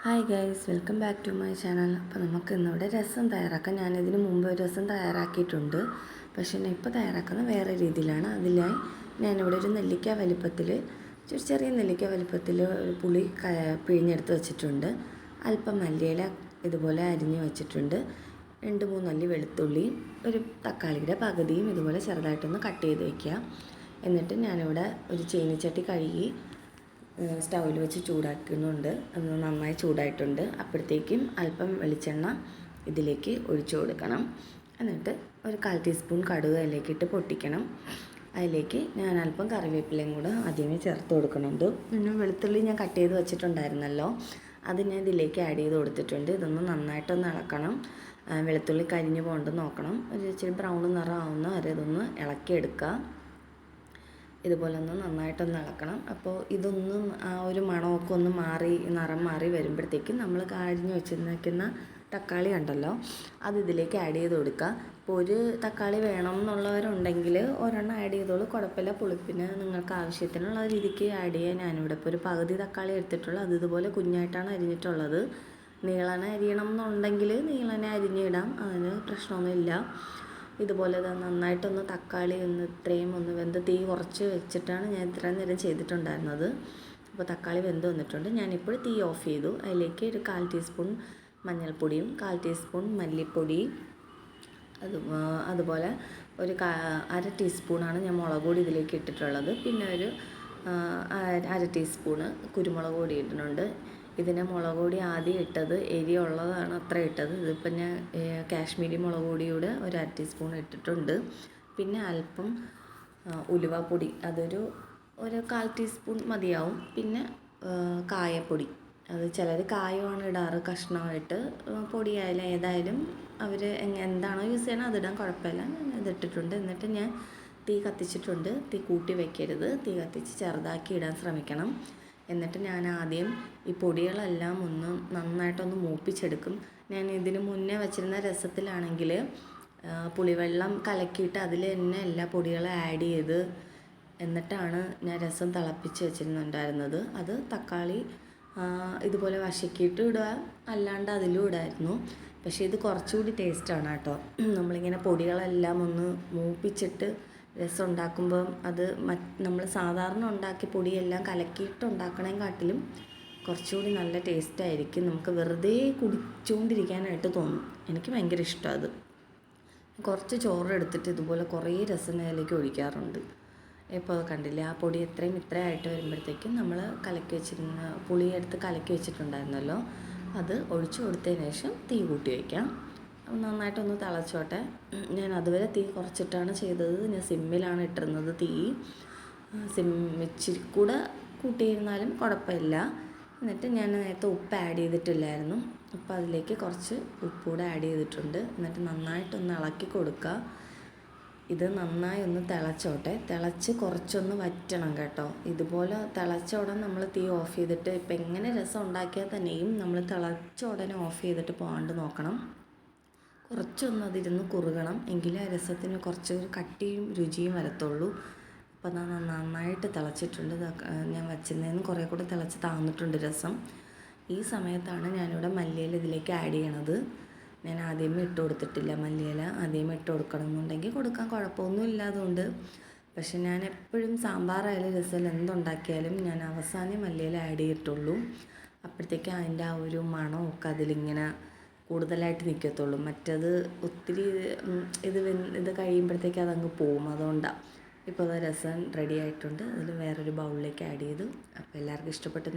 Hi guys, welcome back to my channel. അപ്പോൾ നമുക്ക് ഇന്നിവിടെ രസം തയ്യാറാക്കാം. ഞാനിതിന് മുമ്പ് ഒരു രസം തയ്യാറാക്കിയിട്ടുണ്ട്, പക്ഷേ ഞാൻ ഇപ്പോൾ തയ്യാറാക്കുന്നത് വേറെ രീതിയിലാണ്. അതിനായി ഞാനിവിടെ ഒരു നെല്ലിക്ക വലിപ്പത്തിൽ, ചെറിയ നെല്ലിക്ക വലിപ്പത്തിൽ പുളി പിഴിഞ്ഞെടുത്ത് വെച്ചിട്ടുണ്ട്. അല്പം മല്ലിയില ഇതുപോലെ അരിഞ്ഞ് വെച്ചിട്ടുണ്ട്. 2-3 അല്ലി വെളുത്തുള്ളി, ഒരു തക്കാളിയുടെ പകുതിയും ഇതുപോലെ ചെറുതായിട്ടൊന്ന് കട്ട് ചെയ്ത് വയ്ക്കുക. എന്നിട്ട് ഞാനിവിടെ ഒരു ചീനിച്ചട്ടി കഴുകി സ്റ്റൗവിൽ വെച്ച് ചൂടാക്കുന്നുണ്ട്. അത് നന്നായി ചൂടായിട്ടുണ്ട്. അപ്പോഴത്തേക്കും അല്പം വെളിച്ചെണ്ണ ഇതിലേക്ക് ഒഴിച്ചു കൊടുക്കണം. എന്നിട്ട് ഒരു 1/4 ടീസ്പൂൺ കടുക് അതിലേക്ക് ഇട്ട് പൊട്ടിക്കണം. അതിലേക്ക് ഞാൻ അല്പം കറിവേപ്പിലയും കൂടെ ആദ്യമേ ചേർത്ത് കൊടുക്കുന്നുണ്ട്. പിന്നെ വെളുത്തുള്ളി ഞാൻ കട്ട് ചെയ്ത് വെച്ചിട്ടുണ്ടായിരുന്നല്ലോ, അത് ഞാൻ ഇതിലേക്ക് ആഡ് ചെയ്ത് കൊടുത്തിട്ടുണ്ട്. ഇതൊന്ന് നന്നായിട്ടൊന്ന് ഇളക്കണം. വെളുത്തുള്ളി കരിഞ്ഞു പോകണ്ടെന്ന് നോക്കണം. ഒരു ഇച്ചിരി ബ്രൗൺ നിറം ആവുന്ന വരെ ഇതൊന്ന് ഇളക്കിയെടുക്കുക. ഇതുപോലെ ഒന്ന് നന്നായിട്ടൊന്ന് ഇളക്കണം. അപ്പോൾ ഇതൊന്നും ആ ഒരു മണമൊക്കെ ഒന്ന് മാറി, നിറം മാറി വരുമ്പോഴത്തേക്കും നമ്മൾ അരിഞ്ഞ് വെച്ചിരിക്കുന്ന തക്കാളി ഉണ്ടല്ലോ, അത് ഇതിലേക്ക് ആഡ് ചെയ്ത് കൊടുക്കുക. ഇപ്പോൾ ഒരു തക്കാളി വേണം എന്നുള്ളവരുണ്ടെങ്കിൽ ഒരെണ്ണം ആഡ് ചെയ്തോളൂ, കുഴപ്പമില്ല. പുളിപ്പിന് നിങ്ങൾക്ക് ആവശ്യത്തിനുള്ള രീതിക്ക് ആഡ് ചെയ്യാൻ. ഞാനിവിടെ ഇപ്പോൾ ഒരു പകുതി തക്കാളി എടുത്തിട്ടുള്ളൂ. അത് ഇതുപോലെ കുഞ്ഞായിട്ടാണ് അരിഞ്ഞിട്ടുള്ളത്. നീളനെ അരിയണം എന്നുണ്ടെങ്കിൽ നീളനെ അരിഞ്ഞിടാം, അതിന് പ്രശ്നമൊന്നുമില്ല. ഇതുപോലെ നന്നായിട്ടൊന്ന് തക്കാളി ഇത്രയും ഒന്ന് വെന്ത്, തീ കുറച്ച് വെച്ചിട്ടാണ് ഞാൻ ഇത്രയും നേരം ചെയ്തിട്ടുണ്ടായിരുന്നത്. അപ്പോൾ തക്കാളി വെന്ത് വന്നിട്ടുണ്ട്. ഞാനിപ്പോൾ തീ ഓഫ് ചെയ്തു. അതിലേക്ക് ഒരു 1/4 ടീസ്പൂൺ മഞ്ഞൾപ്പൊടിയും 1/4 ടീസ്പൂൺ മല്ലിപ്പൊടി, അതുപോലെ ഒരു 1/2 ടീസ്പൂണാണ് ഞാൻ മുളക് പൊടി ഇതിലേക്ക് ഇട്ടിട്ടുള്ളത്. പിന്നെ ഒരു 1/2 ടീസ്പൂണ് കുരുമുളക് പൊടി ഇടുന്നുണ്ട്. ഇതിന് മുളക് പൊടി ആദ്യം ഇട്ടത് എരിയുള്ളതാണ് അത്ര ഇട്ടത്. ഇതിപ്പോൾ ഞാൻ കാശ്മീരി മുളക് പൊടിയുടെ ഒരു 1/2 ടീസ്പൂൺ ഇട്ടിട്ടുണ്ട്. പിന്നെ അല്പം ഉലുവാപ്പൊടി, അതൊരു 1/4 ടീസ്പൂൺ മതിയാവും. പിന്നെ കായപ്പൊടി, അത് ചിലർ കായമാണ് ഇടാറ് കഷ്ണമായിട്ട്. പൊടിയായാലും ഏതായാലും അവർ എന്താണോ യൂസ് ചെയ്യണത് അതിടാൻ കുഴപ്പമില്ല. ഞാൻ ഇതിട്ടിട്ടുണ്ട്. എന്നിട്ട് ഞാൻ തീ കത്തിച്ചിട്ടുണ്ട്. തീ കൂട്ടി വയ്ക്കരുത്, തീ കത്തിച്ച് ചെറുതാക്കി ഇടാൻ ശ്രമിക്കണം. എന്നിട്ട് ഞാൻ ആദ്യം ഈ പൊടികളെല്ലാം ഒന്ന് നന്നായിട്ടൊന്ന് മൂപ്പിച്ചെടുക്കും. ഞാൻ ഇതിന് മുന്നേ വച്ചിരുന്ന രസത്തിലാണെങ്കിൽ പുളിവെള്ളം കലക്കിയിട്ട് അതിൽ തന്നെ എല്ലാ പൊടികളും ആഡ് ചെയ്ത് എന്നിട്ടാണ് ഞാൻ രസം തിളപ്പിച്ച് വെച്ചിരുന്നുണ്ടായിരുന്നത്. അത് തക്കാളി ഇതുപോലെ വശക്കിയിട്ട് ഇടുക, അല്ലാണ്ട് അതിലും ഇടായിരുന്നു. പക്ഷേ ഇത് കുറച്ചുകൂടി ടേസ്റ്റാണ് കേട്ടോ. നമ്മളിങ്ങനെ പൊടികളെല്ലാം ഒന്ന് മൂപ്പിച്ചിട്ട് രസം ഉണ്ടാക്കുമ്പം അത് നമ്മൾ സാധാരണ ഉണ്ടാക്കിയ പൊടിയെല്ലാം കലക്കിയിട്ട് ഉണ്ടാക്കണേക്കാട്ടിലും കുറച്ചുകൂടി നല്ല ടേസ്റ്റായിരിക്കും. നമുക്ക് വെറുതെ കുടിച്ചുകൊണ്ടിരിക്കാനായിട്ട് തോന്നും. എനിക്ക് ഭയങ്കര ഇഷ്ടമാണ് അത്. കുറച്ച് ചോറ് എടുത്തിട്ട് ഇതുപോലെ കുറേ രസം അതിലേക്ക് ഒഴിക്കാറുണ്ട്. ഇപ്പോൾ കണ്ടില്ലേ, ആ പൊടി ഇത്രയായിട്ട് വരുമ്പോഴത്തേക്കും നമ്മൾ കലക്കി വെച്ചിരുന്ന പുളി എടുത്ത് കലക്കി വെച്ചിട്ടുണ്ടായിരുന്നല്ലോ, അത് ഒഴിച്ചു കൊടുത്തതിന് ശേഷം തീ കൂട്ടി വയ്ക്കാം. നന്നായിട്ടൊന്ന് തിളച്ചോട്ടെ. ഞാൻ അതുവരെ തീ കുറച്ചിട്ടാണ് ചെയ്തത്. ഞാൻ സിമ്മിലാണ് ഇട്ടിരുന്നത്. തീ ഇച്ചിരി കൂടെ കൂട്ടിയിരുന്നാലും കുഴപ്പമില്ല. എന്നിട്ട് ഞാൻ നേരത്തെ ഉപ്പ് ആഡ് ചെയ്തിട്ടില്ലായിരുന്നു. അപ്പോൾ അതിലേക്ക് കുറച്ച് ഉപ്പ് കൂടെ ആഡ് ചെയ്തിട്ടുണ്ട്. എന്നിട്ട് നന്നായിട്ടൊന്ന് ഇളക്കി കൊടുക്കുക. ഇത് നന്നായി ഒന്ന് തിളച്ചോട്ടെ. തിളച്ച് കുറച്ചൊന്ന് വറ്റണം കേട്ടോ. ഇതുപോലെ തിളച്ച ഉടനെ നമ്മൾ തീ ഓഫ് ചെയ്തിട്ട്, ഇപ്പം എങ്ങനെ രസം ഉണ്ടാക്കിയാൽ തന്നെയും നമ്മൾ തിളച്ച ഉടനെ ഓഫ് ചെയ്തിട്ട് പോകാണ്ട് നോക്കണം. കുറച്ചൊന്ന് അതിരുന്ന് കുറുകണം, എങ്കിലേ ആ രസത്തിന് കുറച്ച് കട്ടിയും രുചിയും വരത്തുള്ളൂ. അപ്പോൾ നന്നായിട്ട് തിളച്ചിട്ടുണ്ട്. ഞാൻ വച്ചിരുന്നതിന് കുറേ കൂടെ തിളച്ച് താന്നിട്ടുണ്ട് രസം. ഈ സമയത്താണ് ഞാനിവിടെ മല്ലിയില ഇതിലേക്ക് ആഡ് ചെയ്യണത്. ഞാൻ ആദ്യമേ ഇട്ട് കൊടുത്തിട്ടില്ല മല്ലിയില. ആദ്യമേ ഇട്ട് കൊടുക്കണം എന്നുണ്ടെങ്കിൽ കൊടുക്കാൻ കുഴപ്പമൊന്നും ഇല്ലാതുകൊണ്ട്. പക്ഷെ ഞാൻ എപ്പോഴും സാമ്പാറായാലും രസം എന്തുണ്ടാക്കിയാലും ഞാൻ അവസാനം മല്ലിയില ആഡ് ചെയ്തിട്ടുള്ളൂ. അപ്പോഴത്തേക്കും അതിൻ്റെ ആ ഒരു മണമൊക്കെ അതിലിങ്ങനെ കൂടുതലായിട്ട് നിൽക്കത്തുള്ളൂ. മറ്റത് ഒത്തിരി ഇത് കഴിയുമ്പോഴത്തേക്ക് അതങ്ങ് പോവും. അതുകൊണ്ടാണ്. ഇപ്പോൾ രസം റെഡി ആയിട്ടുണ്ട്. അതിൽ വേറൊരു ബൗളിലേക്ക് ആഡ് ചെയ്തു. അപ്പോൾ എല്ലാവർക്കും ഇഷ്ടപ്പെട്ടു.